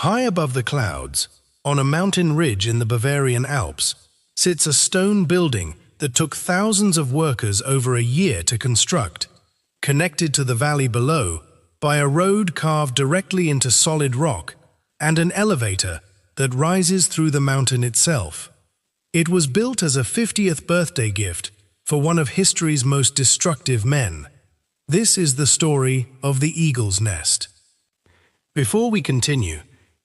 High above the clouds, on a mountain ridge in the Bavarian Alps, sits a stone building that took thousands of workers over a year to construct, connected to the valley below by a road carved directly into solid rock and an elevator that rises through the mountain itself. It was built as a 50th birthday gift for one of history's most destructive men. This is the story of the Eagle's Nest. Before we continue,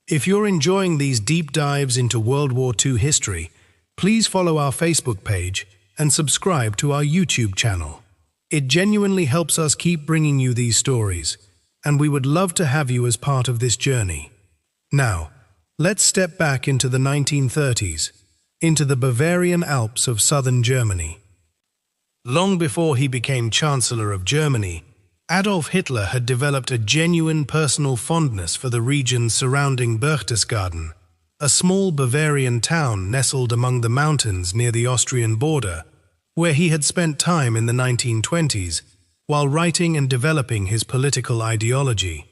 if you're enjoying these deep dives into World War II history, please follow our Facebook page and subscribe to our YouTube channel. It genuinely helps us keep bringing you these stories, and we would love to have you as part of this journey. Now, let's step back into the 1930s, into the Bavarian Alps of southern Germany. Long before he became Chancellor of Germany, Adolf Hitler had developed a genuine personal fondness for the regions surrounding Berchtesgaden, a small Bavarian town nestled among the mountains near the Austrian border, where he had spent time in the 1920s while writing and developing his political ideology.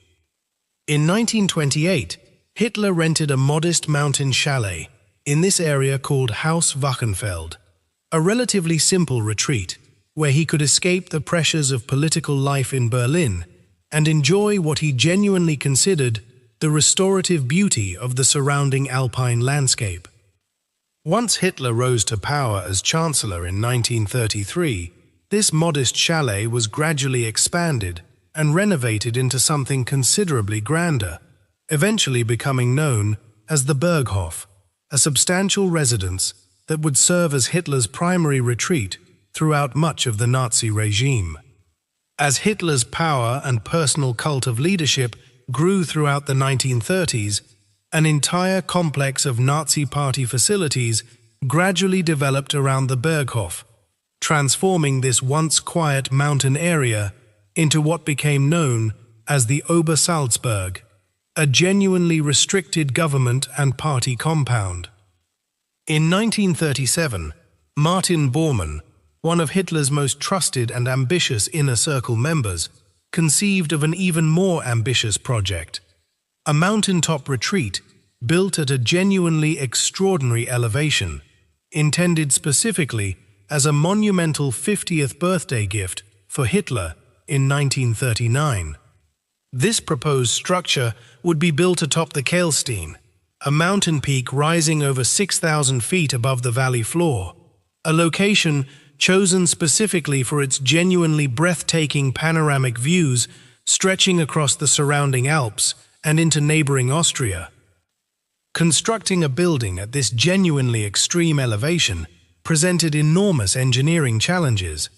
In 1928, Hitler rented a modest mountain chalet in this area called Haus Wachenfeld, a relatively simple retreat where he could escape the pressures of political life in Berlin and enjoy what he genuinely considered the restorative beauty of the surrounding alpine landscape. Once Hitler rose to power as Chancellor in 1933, this modest chalet was gradually expanded and renovated into something considerably grander, eventually becoming known as the Berghof, a substantial residence that would serve as Hitler's primary retreat throughout much of the Nazi regime. As Hitler's power and personal cult of leadership grew throughout the 1930s, an entire complex of Nazi Party facilities gradually developed around the Berghof, transforming this once quiet mountain area into what became known as the Obersalzberg, a genuinely restricted government and party compound. In 1937, Martin Bormann, one of Hitler's most trusted and ambitious inner circle members, conceived of an even more ambitious project, a mountaintop retreat built at a genuinely extraordinary elevation, intended specifically as a monumental 50th birthday gift for Hitler in 1939. This proposed structure would be built atop the Kehlstein, a mountain peak rising over 6,000 feet above the valley floor, a location chosen specifically for its genuinely breathtaking panoramic views stretching across the surrounding Alps and into neighboring Austria. Constructing a building at this genuinely extreme elevation presented enormous engineering challenges.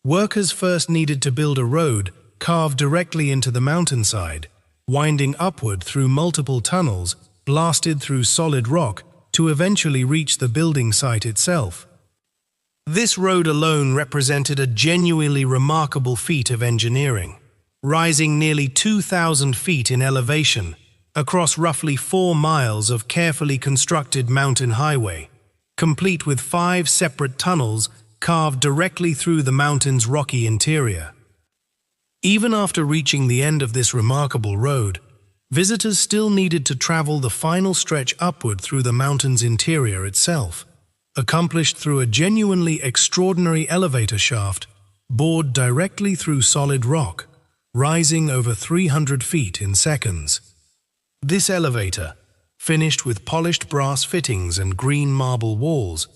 Workers first needed to build a road carved directly into the mountainside, winding upward through multiple tunnels blasted through solid rock to eventually reach the building site itself. This road alone represented a genuinely remarkable feat of engineering, rising nearly 2,000 feet in elevation across roughly 4 miles of carefully constructed mountain highway, complete with 5 separate tunnels carved directly through the mountain's rocky interior. Even after reaching the end of this remarkable road, visitors still needed to travel the final stretch upward through the mountain's interior itself, accomplished through a genuinely extraordinary elevator shaft bored directly through solid rock, rising over 300 feet in seconds. This elevator, finished with polished brass fittings and green marble walls,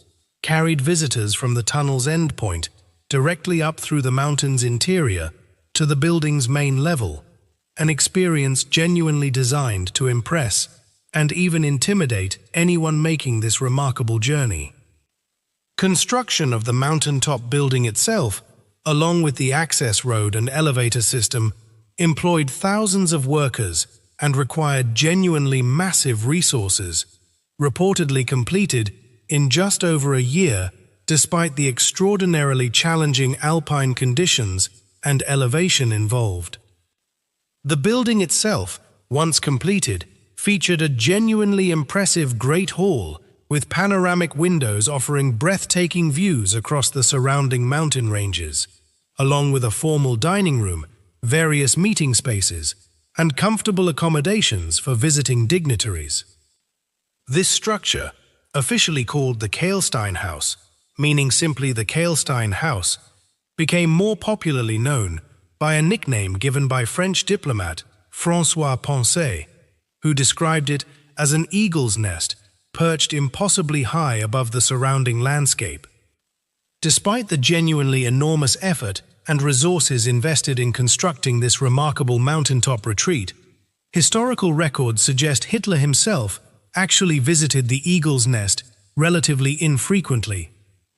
carried visitors from the tunnel's endpoint directly up through the mountain's interior to the building's main level, an experience genuinely designed to impress and even intimidate anyone making this remarkable journey. Construction of the mountaintop building itself, along with the access road and elevator system, employed thousands of workers and required genuinely massive resources, reportedly completed in just over a year despite the extraordinarily challenging alpine conditions and elevation involved. The building itself, once completed, featured a genuinely impressive Great Hall with panoramic windows offering breathtaking views across the surrounding mountain ranges, along with a formal dining room, various meeting spaces, and comfortable accommodations for visiting dignitaries. This structure, officially called the Kehlstein House, meaning simply the Kehlstein House, became more popularly known by a nickname given by French diplomat François Poncet, who described it as an eagle's nest perched impossibly high above the surrounding landscape. Despite the genuinely enormous effort and resources invested in constructing this remarkable mountaintop retreat, historical records suggest Hitler himself actually visited the eagle's nest relatively infrequently,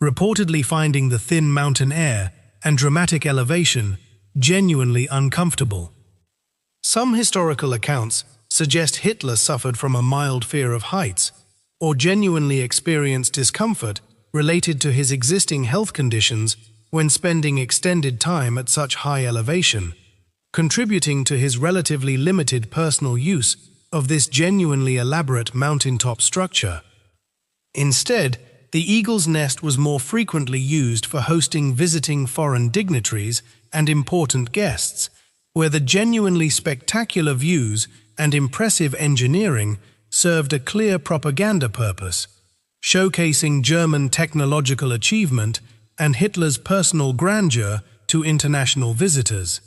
reportedly finding the thin mountain air and dramatic elevation genuinely uncomfortable. Some historical accounts suggest Hitler suffered from a mild fear of heights, or genuinely experienced discomfort related to his existing health conditions when spending extended time at such high elevation, contributing to his relatively limited personal use of this genuinely elaborate mountaintop structure. Instead, the eagle's nest was more frequently used for hosting visiting foreign dignitaries and important guests, where the genuinely spectacular views and impressive engineering served a clear propaganda purpose, showcasing German technological achievement and Hitler's personal grandeur to international visitors.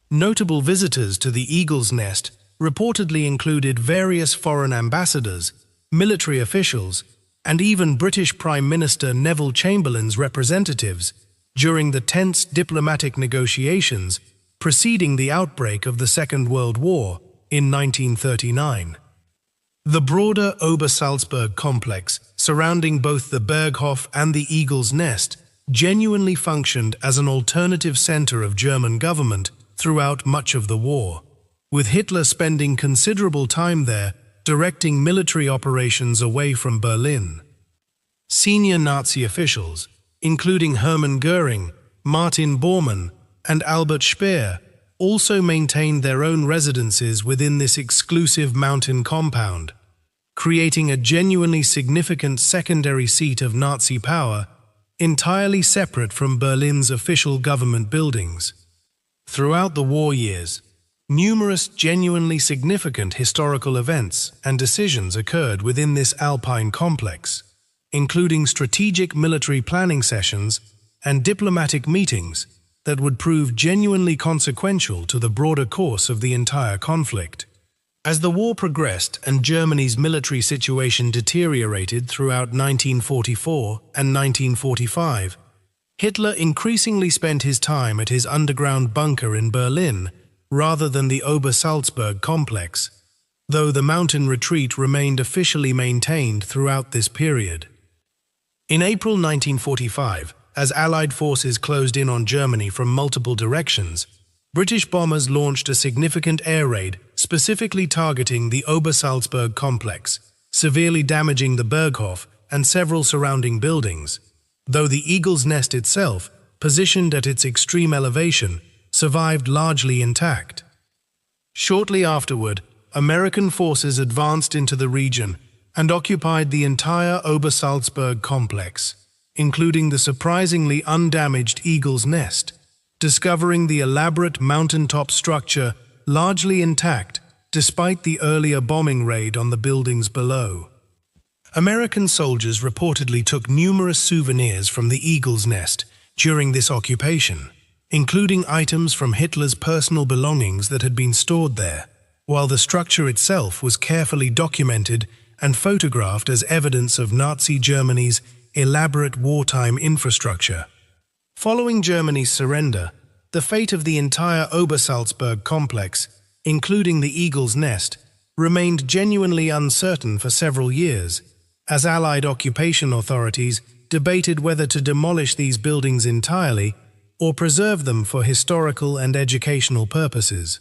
Notable visitors to the eagle's nest reportedly included various foreign ambassadors, military officials, and even British Prime Minister Neville Chamberlain's representatives during the tense diplomatic negotiations preceding the outbreak of the Second World War in 1939. The broader Obersalzberg complex surrounding both the Berghof and the Eagle's Nest genuinely functioned as an alternative center of German government throughout much of the war, with Hitler spending considerable time there directing military operations away from Berlin. Senior Nazi officials, including Hermann Göring, Martin Bormann, and Albert Speer, also maintained their own residences within this exclusive mountain compound, creating a genuinely significant secondary seat of Nazi power entirely separate from Berlin's official government buildings. Throughout the war years, numerous genuinely significant historical events and decisions occurred within this alpine complex, including strategic military planning sessions and diplomatic meetings that would prove genuinely consequential to the broader course of the entire conflict. As the war progressed and Germany's military situation deteriorated throughout 1944 and 1945, Hitler increasingly spent his time at his underground bunker in Berlin rather than the Obersalzberg complex, though the mountain retreat remained officially maintained throughout this period. In April 1945, as Allied forces closed in on Germany from multiple directions, British bombers launched a significant air raid specifically targeting the Obersalzberg complex, severely damaging the Berghof and several surrounding buildings, though the Eagle's Nest itself, positioned at its extreme elevation, survived largely intact. Shortly afterward, American forces advanced into the region and occupied the entire Obersalzberg complex, including the surprisingly undamaged Eagle's Nest, discovering the elaborate mountaintop structure largely intact despite the earlier bombing raid on the buildings below. American soldiers reportedly took numerous souvenirs from the Eagle's Nest during this occupation, including items from Hitler's personal belongings that had been stored there, while the structure itself was carefully documented and photographed as evidence of Nazi Germany's elaborate wartime infrastructure. Following Germany's surrender, the fate of the entire Obersalzberg complex, including the Eagle's Nest, remained genuinely uncertain for several years, as Allied occupation authorities debated whether to demolish these buildings entirely or preserve them for historical and educational purposes.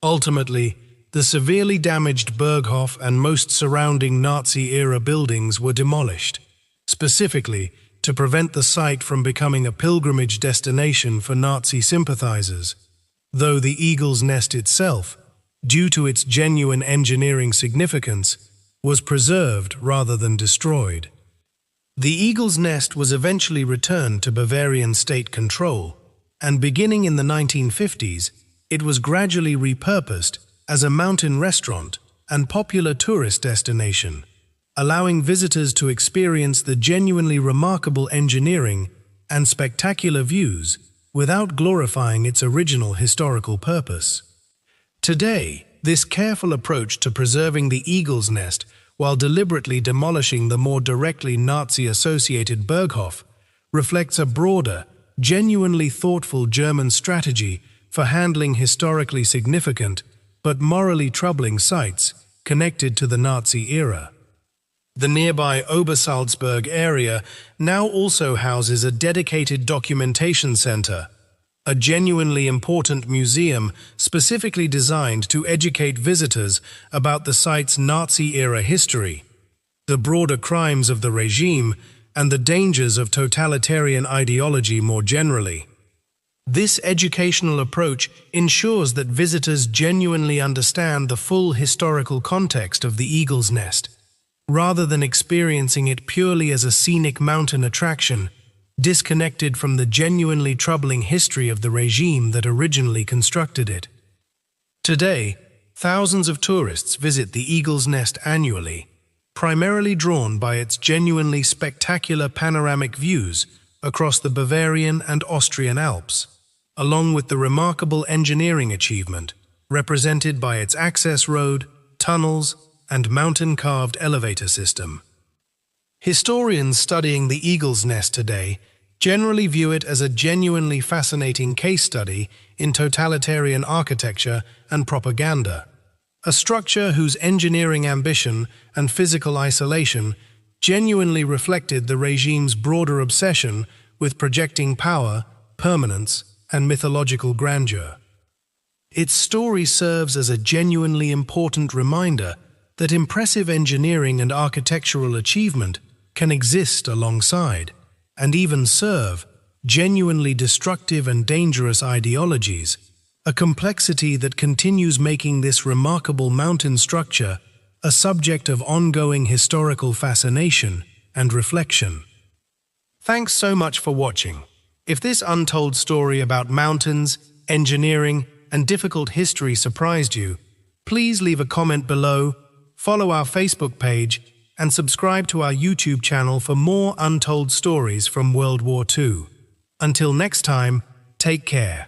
Ultimately, the severely damaged Berghof and most surrounding Nazi-era buildings were demolished, specifically to prevent the site from becoming a pilgrimage destination for Nazi sympathizers, though the Eagle's Nest itself, due to its genuine engineering significance, was preserved rather than destroyed. The Eagle's Nest was eventually returned to Bavarian state control, and beginning in the 1950s, it was gradually repurposed as a mountain restaurant and popular tourist destination, allowing visitors to experience the genuinely remarkable engineering and spectacular views without glorifying its original historical purpose. Today, this careful approach to preserving the eagle's nest while deliberately demolishing the more directly Nazi-associated Berghof reflects a broader, genuinely thoughtful German strategy for handling historically significant but morally troubling sites connected to the Nazi era. The nearby Obersalzberg area now also houses a dedicated documentation center, a genuinely important museum specifically designed to educate visitors about the site's Nazi-era history, the broader crimes of the regime, and the dangers of totalitarian ideology more generally. This educational approach ensures that visitors genuinely understand the full historical context of the eagle's nest, rather than experiencing it purely as a scenic mountain attraction, disconnected from the genuinely troubling history of the regime that originally constructed it. Today, thousands of tourists visit the eagle's nest annually, primarily drawn by its genuinely spectacular panoramic views across the Bavarian and Austrian Alps, along with the remarkable engineering achievement represented by its access road, tunnels, and mountain-carved elevator system. Historians studying the eagle's nest today generally view it as a genuinely fascinating case study in totalitarian architecture and propaganda, a structure whose engineering ambition and physical isolation genuinely reflected the regime's broader obsession with projecting power, permanence, and mythological grandeur. Its story serves as a genuinely important reminder that impressive engineering and architectural achievement can exist alongside, and even serve, genuinely destructive and dangerous ideologies, a complexity that continues making this remarkable mountain structure a subject of ongoing historical fascination and reflection. Thanks so much for watching. If this untold story about mountains, engineering, and difficult history surprised you, please leave a comment below, follow our Facebook page, and subscribe to our YouTube channel for more untold stories from World War II. Until next time, take care.